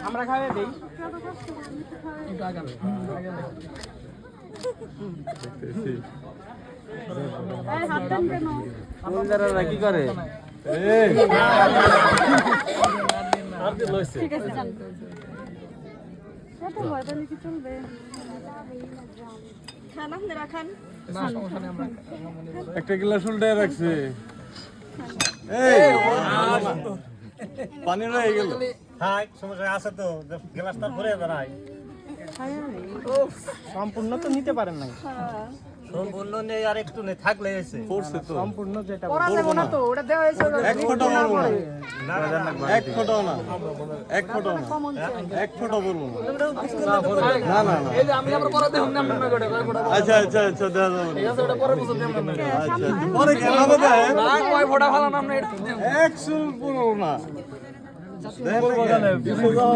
আমরা খাওয়াই দিই কি করে একটা গ্লাস উল্টায় রাখছে পানি রয়ে গেল আছে তো গ্লাসটা ভরে দাঁড়ায় সম্পূর্ণ তো নিতে পারেন না সম্পূর্ণ নেই আর একটু নেই থাকলে এসে পড়ছে তো সম্পূর্ণ যেটা করা যাবে না তো ওটা দেওয়া হয়েছে এক ফোঁটা বলবো না এক ফোঁটাও না এক ফোঁটাও না এক ফোঁটা বলবো না না না এই যে আমি আবার পরে দেখুন না আপনার গোটা গোটা আচ্ছা আচ্ছা আচ্ছা দেখা যাবে ঠিক আছে ওটা পরে বুঝতে দেব না আচ্ছা পরে কেন হবে না কয় ফোটা ভালো নাম না এটা এক চুল পুরো না দেখো